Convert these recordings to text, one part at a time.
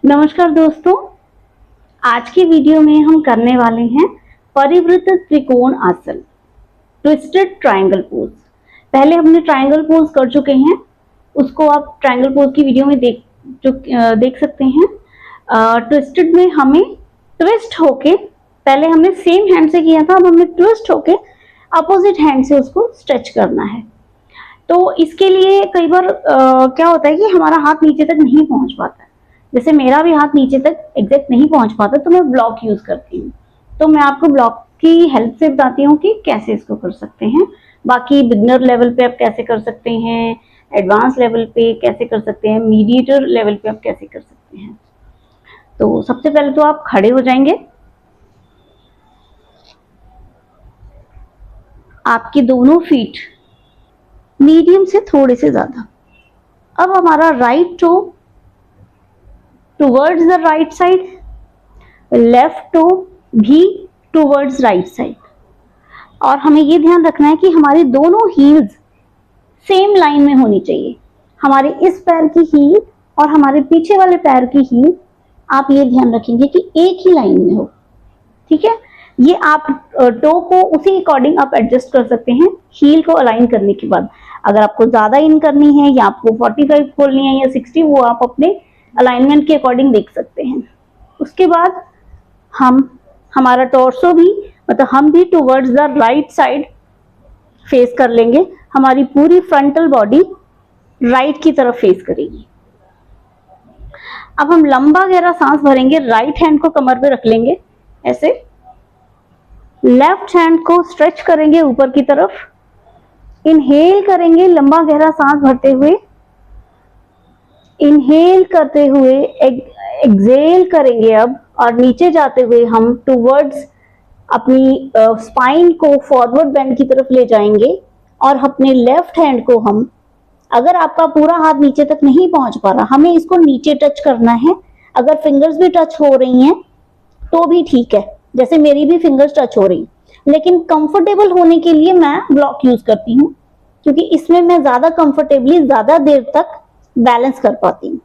नमस्कार दोस्तों, आज की वीडियो में हम करने वाले हैं परिवृत्त त्रिकोण आसन, ट्विस्टेड ट्रायंगल पोज। पहले हमने ट्रायंगल पोज कर चुके हैं, उसको आप ट्रायंगल पोज की वीडियो में देख सकते हैं। ट्विस्टेड में हमें ट्विस्ट होके, पहले हमने सेम हैंड से किया था, अब हमें ट्विस्ट होके अपोजिट हैंड से उसको स्ट्रेच करना है। तो इसके लिए कई बार क्या होता है कि हमारा हाथ नीचे तक नहीं पहुंच पाता है। जैसे मेरा भी हाथ नीचे तक एग्जैक्ट नहीं पहुंच पाता, तो मैं ब्लॉक यूज करती हूँ। तो मैं आपको ब्लॉक की हेल्प से बताती हूँ कि कैसे इसको कर सकते हैं। बाकी बिगनर लेवल पे आप कैसे कर सकते हैं, एडवांस लेवल पे कैसे कर सकते हैं, मीडिएटर लेवल पे आप कैसे कर सकते हैं। तो सबसे पहले तो आप खड़े हो जाएंगे, आपके दोनों फीट मीडियम से थोड़े से ज्यादा। अब हमारा right toe towards the right side, left toe भी टुवर्ड्स राइट साइड। और हमें ये ध्यान रखना है कि हमारी दोनों हील्स सेम लाइन में होनी चाहिए। हमारे इस पैर की हील और हमारे पीछे वाले पैर की हील, आप ये ध्यान रखेंगे कि एक ही लाइन में हो। ठीक है, ये आप टो को उसी अकॉर्डिंग आप एडजस्ट कर सकते हैं हील को अलाइन करने के बाद। अगर आपको ज्यादा इन करनी है या आपको 45 खोलनी है या 60, वो आप अपने अलाइनमेंट के अकॉर्डिंग देख सकते हैं। उसके बाद हमारा टॉर्सो भी, मतलब हम भी towards the right side face कर लेंगे। हमारी पूरी फ्रंटल बॉडी राइट की तरफ फेस करेगी। अब हम लंबा गहरा सांस भरेंगे, राइट हैंड को कमर पे रख लेंगे ऐसे, लेफ्ट हैंड को स्ट्रेच करेंगे ऊपर की तरफ, इनहेल करेंगे लंबा गहरा सांस भरते हुए, इनहेल करते हुए एक्सहेल करेंगे अब, और नीचे जाते हुए हम टुवर्ड्स अपनी स्पाइन को फॉरवर्ड बेंड की तरफ ले जाएंगे। और अपने लेफ्ट हैंड को हम, अगर आपका पूरा हाथ नीचे तक नहीं पहुंच पा रहा, हमें इसको नीचे टच करना है। अगर फिंगर्स भी टच हो रही हैं तो भी ठीक है, जैसे मेरी भी फिंगर्स टच हो रही, लेकिन कंफर्टेबल होने के लिए मैं ब्लॉक यूज करती हूँ, क्योंकि इसमें मैं ज्यादा कंफर्टेबली ज्यादा देर तक बैलेंस कर पाती हूँ।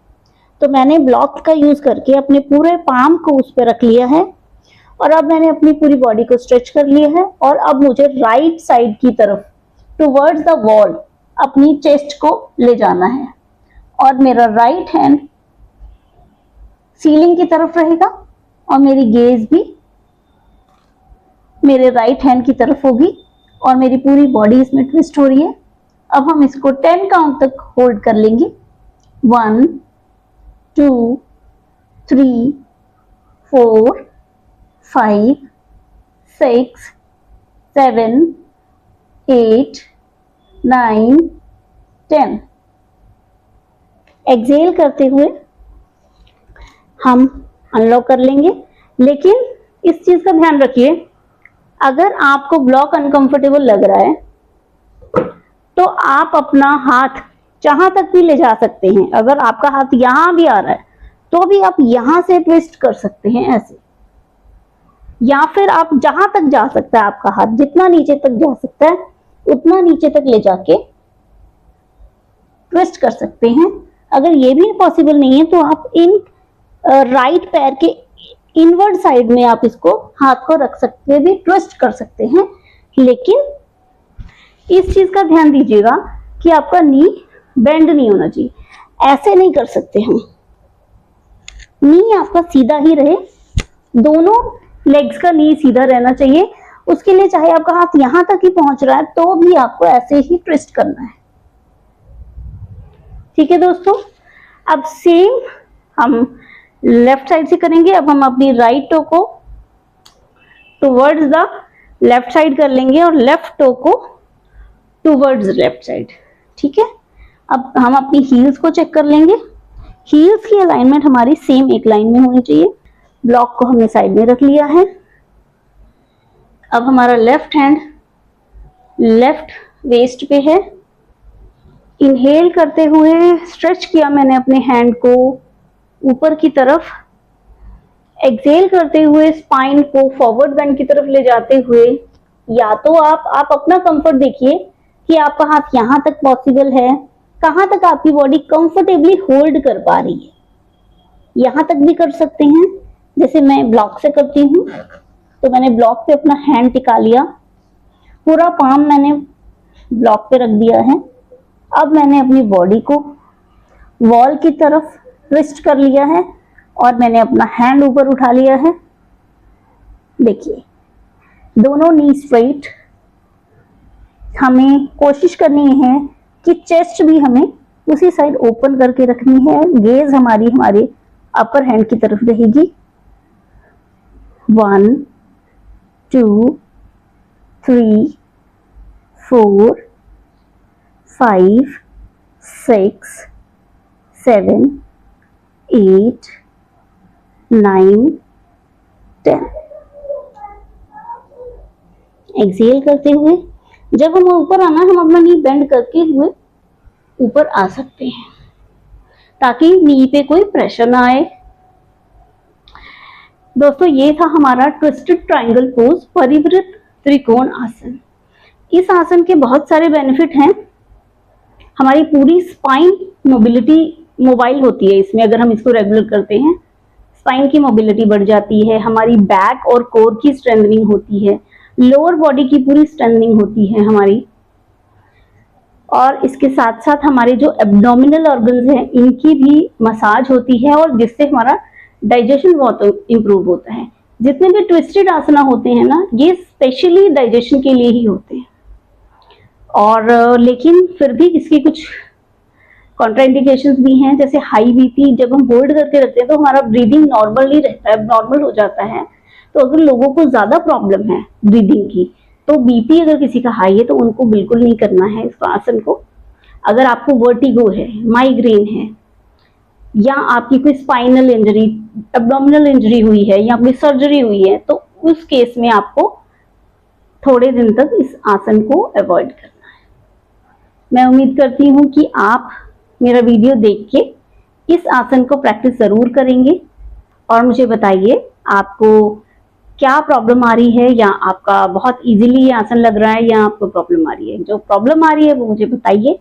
तो मैंने ब्लॉक का यूज करके अपने पूरे पाम को उस पर रख लिया है, और अब मैंने अपनी पूरी बॉडी को स्ट्रेच कर लिया है। और अब मुझे राइट साइड की तरफ टुवर्ड्स द वॉल अपनी चेस्ट को ले जाना है, और मेरा राइट हैंड सीलिंग की तरफ रहेगा और मेरी गेज भी मेरे राइट हैंड की तरफ होगी, और मेरी पूरी बॉडी इसमें ट्विस्ट हो रही है। अब हम इसको 10 काउंट तक होल्ड कर लेंगे। 1 2 3 4 5 6 7 8 9 10। एक्सहेल करते हुए हम अनलॉक कर लेंगे। लेकिन इस चीज का ध्यान रखिए, अगर आपको ब्लॉक अनकंफर्टेबल लग रहा है तो आप अपना हाथ जहां तक भी ले जा सकते हैं। अगर आपका हाथ यहां भी आ रहा है तो भी आप यहां से ट्विस्ट कर सकते हैं ऐसे, या फिर आप जहां तक जा सकता है आपका हाथ, जितना नीचे तक जा सकता है उतना नीचे तक ले जाके ट्विस्ट कर सकते हैं। अगर ये भी पॉसिबल नहीं है तो आप इन राइट पैर के इनवर्ड साइड में आप इसको हाथ को रख सकते भी ट्विस्ट कर सकते हैं। लेकिन इस चीज का ध्यान दीजिएगा कि आपका नी बेंड नहीं होना चाहिए, ऐसे नहीं कर सकते हम। नी आपका सीधा ही रहे, दोनों लेग्स का नी सीधा रहना चाहिए। उसके लिए चाहे आपका हाथ यहां तक ही पहुंच रहा है तो भी आपको ऐसे ही ट्विस्ट करना है। ठीक है दोस्तों, अब सेम हम लेफ्ट साइड से करेंगे। अब हम अपनी राइट टो को टुवर्ड्स द लेफ्ट साइड कर लेंगे और लेफ्ट टो को टुवर्ड्स लेफ्ट साइड। ठीक है, अब हम अपनी हील्स को चेक कर लेंगे। हील्स की अलाइनमेंट हमारी सेम एक लाइन में होनी चाहिए। ब्लॉक को हमने साइड में रख लिया है। अब हमारा लेफ्ट हैंड लेफ्ट वेस्ट पे है। इनहेल करते हुए स्ट्रेच किया मैंने अपने हैंड को ऊपर की तरफ। एक्सहेल करते हुए स्पाइन को फॉरवर्ड बेंड की तरफ ले जाते हुए, या तो आप अपना कंफर्ट देखिए कि आपका हाथ यहां तक पॉसिबल है, कहां तक आपकी बॉडी कंफर्टेबली होल्ड कर पा रही है। यहाँ तक भी कर सकते हैं। जैसे मैं ब्लॉक से करती हूँ, तो मैंने ब्लॉक पे अपना हैंड टिका लिया, पूरा पाम मैंने ब्लॉक पे रख दिया है। अब मैंने अपनी बॉडी को वॉल की तरफ ट्विस्ट कर लिया है और मैंने अपना हैंड ऊपर उठा लिया है। देखिए, दोनों नी स्ट्रेट। हमें कोशिश करनी है कि चेस्ट भी हमें उसी साइड ओपन करके रखनी है। गेज हमारी हमारे अपर हैंड की तरफ रहेगी। 1 2 3 4 5 6 7 8 9 10। एक्सेल करते हुए जब हम ऊपर आना, हम अपना नी बेंड करके हुए ऊपर आ सकते हैं ताकि नी पे कोई प्रेशर ना आए। दोस्तों, ये था हमारा ट्विस्टेड ट्रायंगल पोज, परिवृत्त त्रिकोण आसन। इस आसन के बहुत सारे बेनिफिट हैं। हमारी पूरी स्पाइन मोबिलिटी मोबाइल होती है इसमें, अगर हम इसको रेगुलर करते हैं स्पाइन की मोबिलिटी बढ़ जाती है, हमारी बैक और कोर की स्ट्रेंथनिंग होती है, लोअर बॉडी की पूरी स्ट्रेंथनिंग होती है हमारी, और इसके साथ साथ हमारे जो एब्डोमिनल ऑर्गन्स हैं इनकी भी मसाज होती है और जिससे हमारा डाइजेशन बहुत इंप्रूव होता है। जितने भी ट्विस्टेड आसना होते हैं ना, ये स्पेशली डाइजेशन के लिए ही होते हैं। और लेकिन फिर भी इसकी कुछ कॉन्ट्राइंडिकेशंस भी हैं, जैसे हाई बीपी। जब हम होल्ड करके रखते हैं तो हमारा ब्रीदिंग नॉर्मल नहीं रहता है, नॉर्मल हो जाता है। तो अगर लोगों को ज्यादा प्रॉब्लम है ब्रीदिंग की, तो बीपी अगर किसी का हाई है तो उनको बिल्कुल नहीं करना है इस आसन को। अगर आपको वर्टिगो है, माइग्रेन है, या आपकी कोई स्पाइनल इंजरी, एब्डोमिनल इंजरी हुई है, या कोई सर्जरी हुई है, तो उस केस में आपको थोड़े दिन तक इस आसन को अवॉइड करना है। मैं उम्मीद करती हूँ कि आप मेरा वीडियो देख के इस आसन को प्रैक्टिस जरूर करेंगे और मुझे बताइए आपको क्या प्रॉब्लम आ रही है, या आपका बहुत इजीली ये आसन लग रहा है, या आपको प्रॉब्लम आ रही है। जो प्रॉब्लम आ रही है वो मुझे बताइए,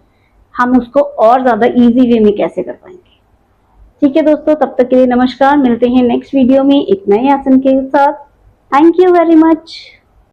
हम उसको और ज्यादा इजी वे में कैसे कर पाएंगे। ठीक है दोस्तों, तब तक के लिए नमस्कार। मिलते हैं नेक्स्ट वीडियो में एक नए आसन के साथ। Thank you very much.